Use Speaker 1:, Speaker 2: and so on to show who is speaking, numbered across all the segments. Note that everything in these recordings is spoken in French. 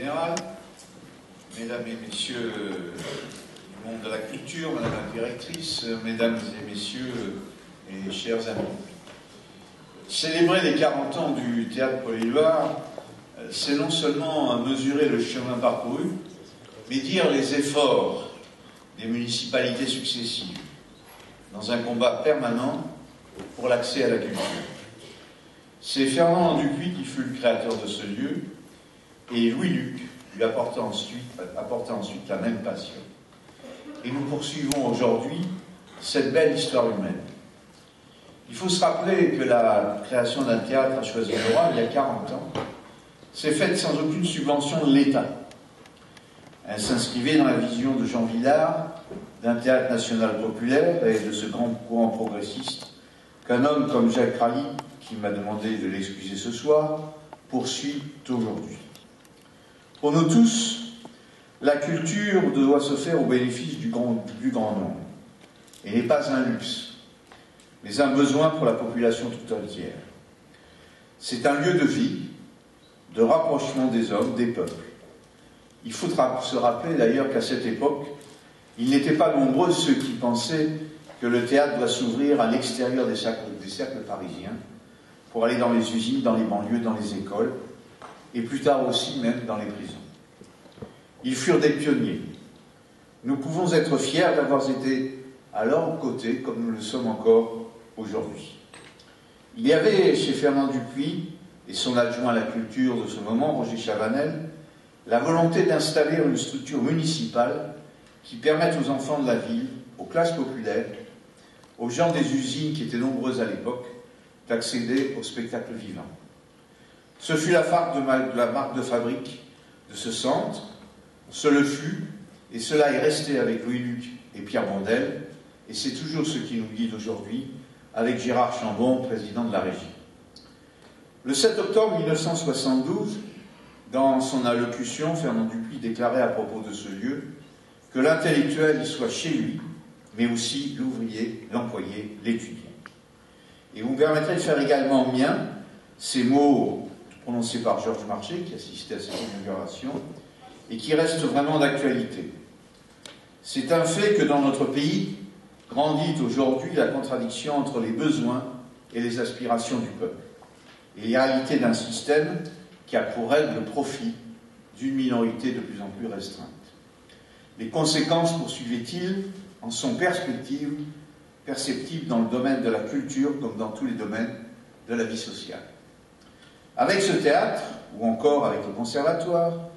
Speaker 1: général, mesdames et messieurs du monde de la culture, madame la directrice, mesdames et messieurs et chers amis. Célébrer les 40 ans du théâtre Paul-Éluard, c'est non seulement mesurer le chemin parcouru, mais dire les efforts des municipalités successives dans un combat permanent pour l'accès à la culture. C'est Fernand Dupuis qui fut le créateur de ce lieu et Louis-Luc lui apporta ensuite la même passion. Et nous poursuivons aujourd'hui cette belle histoire humaine. Il faut se rappeler que la création d'un théâtre à Choisy-le-Roi, il y a 40 ans, s'est faite sans aucune subvention de l'État. Elle s'inscrivait dans la vision de Jean Vilar d'un théâtre national populaire et de ce grand courant progressiste qu'un homme comme Jacques Rally, qui m'a demandé de l'excuser ce soir, poursuit aujourd'hui. Pour nous tous, la culture doit se faire au bénéfice du plus grand nombre, et n'est pas un luxe, mais un besoin pour la population tout entière. C'est un lieu de vie, de rapprochement des hommes, des peuples. Il faut se rappeler d'ailleurs qu'à cette époque, il n'était pas nombreux ceux qui pensaient que le théâtre doit s'ouvrir à l'extérieur des cercles parisiens, pour aller dans les usines, dans les banlieues, dans les écoles, et plus tard aussi même dans les prisons. Ils furent des pionniers. Nous pouvons être fiers d'avoir été à leur côté, comme nous le sommes encore aujourd'hui. Il y avait chez Fernand Dupuis et son adjoint à la culture de ce moment, Roger Chavanel, la volonté d'installer une structure municipale qui permette aux enfants de la ville, aux classes populaires, aux gens des usines qui étaient nombreuses à l'époque, d'accéder au spectacle vivant. Ce fut la marque de fabrique de ce centre, ce le fut, et cela est resté avec Louis-Luc et Pierre Bondel, et c'est toujours ce qui nous guide aujourd'hui, avec Gérard Chambon, président de la régie. Le 7 octobre 1972, dans son allocution, Fernand Dupuis déclarait à propos de ce lieu que l'intellectuel y soit chez lui, mais aussi l'ouvrier, l'employé, l'étudiant. Et vous me permettrez de faire également mien ces mots prononcés par Georges Marchais, qui assistait à cette inauguration, et qui restent vraiment d'actualité. C'est un fait que dans notre pays grandit aujourd'hui la contradiction entre les besoins et les aspirations du peuple, et les réalités d'un système qui a pour règle le profit d'une minorité de plus en plus restreinte. Les conséquences, poursuivait-il, en sont perceptibles dans le domaine de la culture comme dans tous les domaines de la vie sociale. Avec ce théâtre, ou encore avec le conservatoire,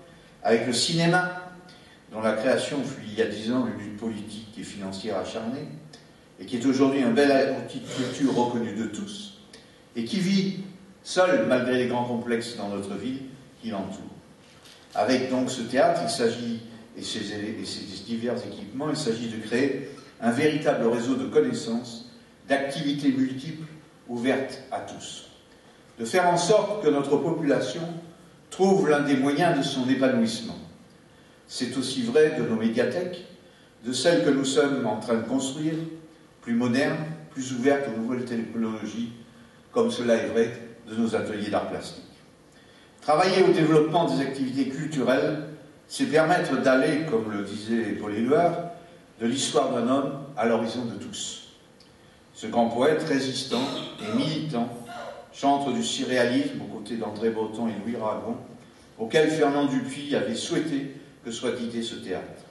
Speaker 1: avec le cinéma, dont la création fut il y a 10 ans une lutte politique et financière acharnée, et qui est aujourd'hui un bel outil de culture reconnu de tous, et qui vit seul malgré les grands complexes dans notre ville qui l'entourent. Avec donc ce théâtre, il s'agit, et ses divers équipements, il s'agit de créer un véritable réseau de connaissances, d'activités multiples ouvertes à tous. De faire en sorte que notre population trouve l'un des moyens de son épanouissement. C'est aussi vrai de nos médiathèques, de celles que nous sommes en train de construire, plus modernes, plus ouvertes aux nouvelles technologies, comme cela est vrai de nos ateliers d'art plastique. Travailler au développement des activités culturelles, c'est permettre d'aller, comme le disait Paul-Éluard, de l'histoire d'un homme à l'horizon de tous. Ce grand poète résistant et militant, chantre du surréalisme aux côtés d'André Breton et Louis Aragon, auquel Fernand Dupuis avait souhaité que soit guidé ce théâtre.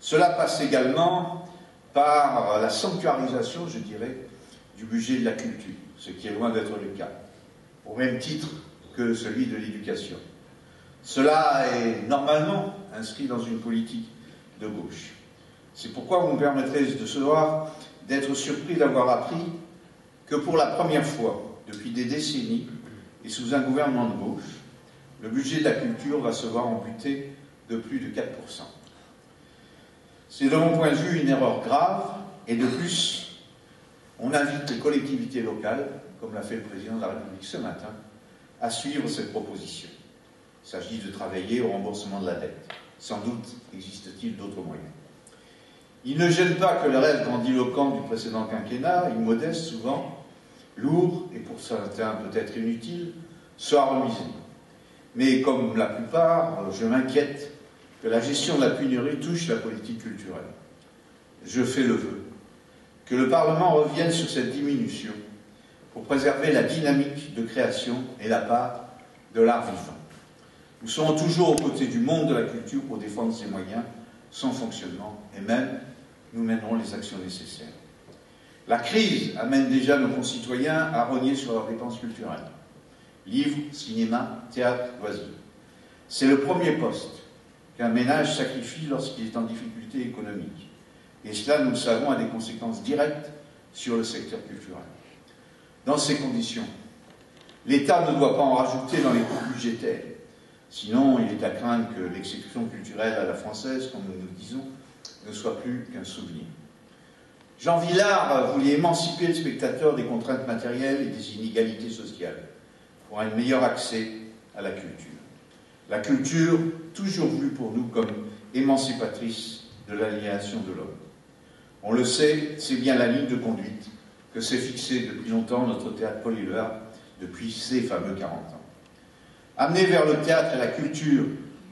Speaker 1: Cela passe également par la sanctuarisation, je dirais, du budget de la culture, ce qui est loin d'être le cas, au même titre que celui de l'éducation. Cela est normalement inscrit dans une politique de gauche. C'est pourquoi vous me permettrez de ce soir d'être surpris d'avoir appris que pour la première fois depuis des décennies et sous un gouvernement de gauche, le budget de la culture va se voir amputé de plus de 4%. C'est de mon point de vue une erreur grave et de plus, on invite les collectivités locales, comme l'a fait le président de la République ce matin, à suivre cette proposition. Il s'agit de travailler au remboursement de la dette. Sans doute existe-t-il d'autres moyens. Il ne gêne pas que le rêve grandiloquent du précédent quinquennat, immodeste souvent, lourd et pour certains peut-être inutile, soit remisé. mais comme la plupart, je m'inquiète que la gestion de la pénurie touche la politique culturelle. Je fais le vœu que le Parlement revienne sur cette diminution pour préserver la dynamique de création et la part de l'art vivant. Nous serons toujours aux côtés du monde de la culture pour défendre ses moyens, son fonctionnement, et même nous mènerons les actions nécessaires. La crise amène déjà nos concitoyens à rogner sur leurs dépenses culturelles. Livres, cinéma, théâtre, loisirs. C'est le premier poste qu'un ménage sacrifie lorsqu'il est en difficulté économique. Et cela, nous le savons, a des conséquences directes sur le secteur culturel. Dans ces conditions, l'État ne doit pas en rajouter dans les coûts budgétaires. Sinon, il est à craindre que l'exception culturelle à la française, comme nous le disons, ne soit plus qu'un souvenir. Jean Vilar voulait émanciper le spectateur des contraintes matérielles et des inégalités sociales pour un meilleur accès à la culture. La culture, toujours vue pour nous comme émancipatrice de l'aliénation de l'homme. On le sait, c'est bien la ligne de conduite que s'est fixée depuis longtemps notre théâtre Paul Éluard depuis ses fameux 40 ans. Amener vers le théâtre et la culture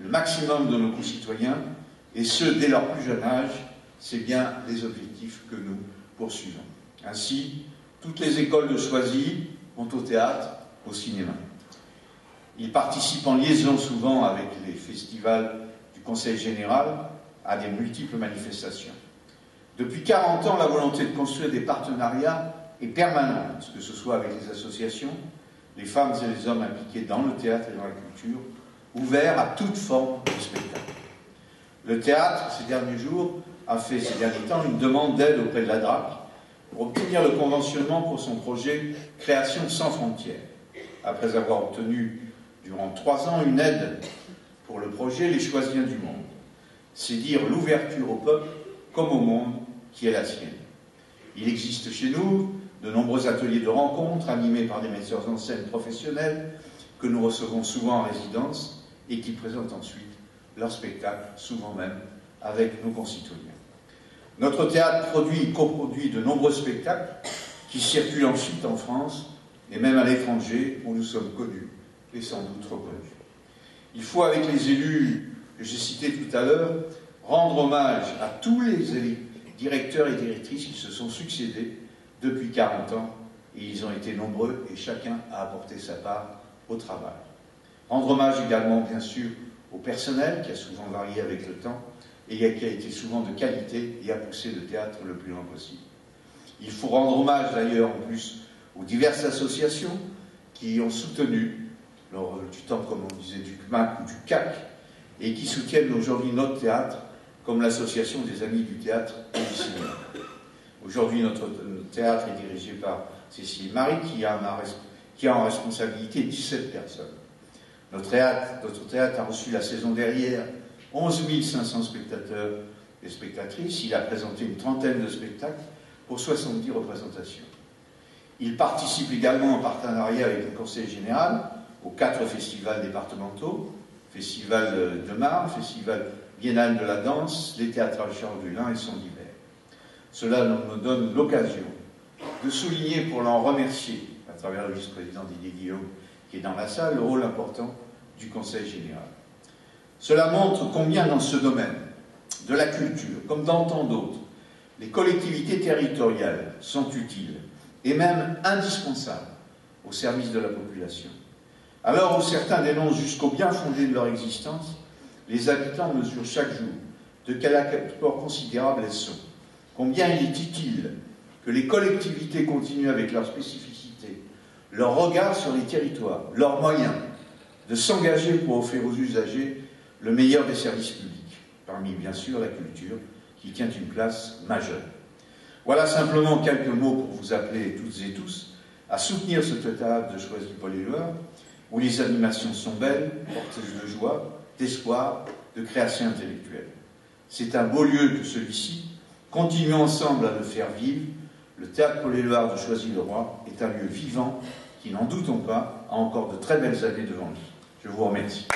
Speaker 1: le maximum de nos concitoyens, et ce, dès leur plus jeune âge, c'est bien les objectifs que nous poursuivons. Ainsi, toutes les écoles de Choisy vont au théâtre, au cinéma. Ils participent en liaison souvent avec les festivals du Conseil général à des multiples manifestations. Depuis 40 ans, la volonté de construire des partenariats est permanente, que ce soit avec les associations, les femmes et les hommes impliqués dans le théâtre et dans la culture, ouverts à toute forme de spectacle. Le théâtre, ces derniers jours, a fait ces derniers temps une demande d'aide auprès de la DRAC pour obtenir le conventionnement pour son projet Création sans frontières. Après avoir obtenu durant 3 ans une aide pour le projet Les Choisiens du monde. C'est dire l'ouverture au peuple comme au monde qui est la sienne. Il existe chez nous de nombreux ateliers de rencontres animés par des metteurs en scène professionnels que nous recevons souvent en résidence et qui présentent ensuite leur spectacle, souvent même avec nos concitoyens. Notre théâtre produit et coproduit de nombreux spectacles qui circulent ensuite en France et même à l'étranger où nous sommes connus et sans doute reconnus. Il faut, avec les élus que j'ai cités tout à l'heure, rendre hommage à tous les directeurs et directrices qui se sont succédés depuis 40 ans, et ils ont été nombreux et chacun a apporté sa part au travail. Rendre hommage également, bien sûr, au personnel qui a souvent varié avec le temps et qui a été souvent de qualité et a poussé le théâtre le plus loin possible. Il faut rendre hommage d'ailleurs en plus aux diverses associations qui ont soutenu, lors du temps, comme on disait, du CMAC ou du CAC, et qui soutiennent aujourd'hui notre théâtre, comme l'association des Amis du théâtre et du cinéma. Aujourd'hui, notre théâtre est dirigé par Cécile Marie, qui a en responsabilité 17 personnes. Notre théâtre a reçu la saison dernière 11 500 spectateurs et spectatrices. Il a présenté une trentaine de spectacles pour 70 représentations. Il participe également en partenariat avec le Conseil général aux 4 festivals départementaux, Festival de Marne, Festival biennal de la danse, les théâtrales Charles Dulin et son hiver. Cela nous donne l'occasion de souligner, pour l'en remercier, à travers le vice-président Didier Guillaume, qui est dans la salle, le rôle important du Conseil général. Cela montre combien dans ce domaine de la culture, comme dans tant d'autres, les collectivités territoriales sont utiles et même indispensables au service de la population. Alors où certains dénoncent jusqu'au bien fondé de leur existence, les habitants mesurent chaque jour de quel apport considérable elles sont. Combien il est utile que les collectivités continuent avec leurs spécificités, leur regard sur les territoires, leurs moyens, de s'engager pour offrir aux usagers le meilleur des services publics, parmi bien sûr la culture, qui tient une place majeure. Voilà simplement quelques mots pour vous appeler toutes et tous à soutenir ce théâtre de Choisy Paul Éluard, où les animations sont belles, porteuses de joie, d'espoir, de création intellectuelle. C'est un beau lieu que celui-ci. Continuons ensemble à le faire vivre. Le théâtre Paul Éluard de Choisy-le-Roi est un lieu vivant qui, n'en doutons pas, a encore de très belles années devant lui. Je vous remercie.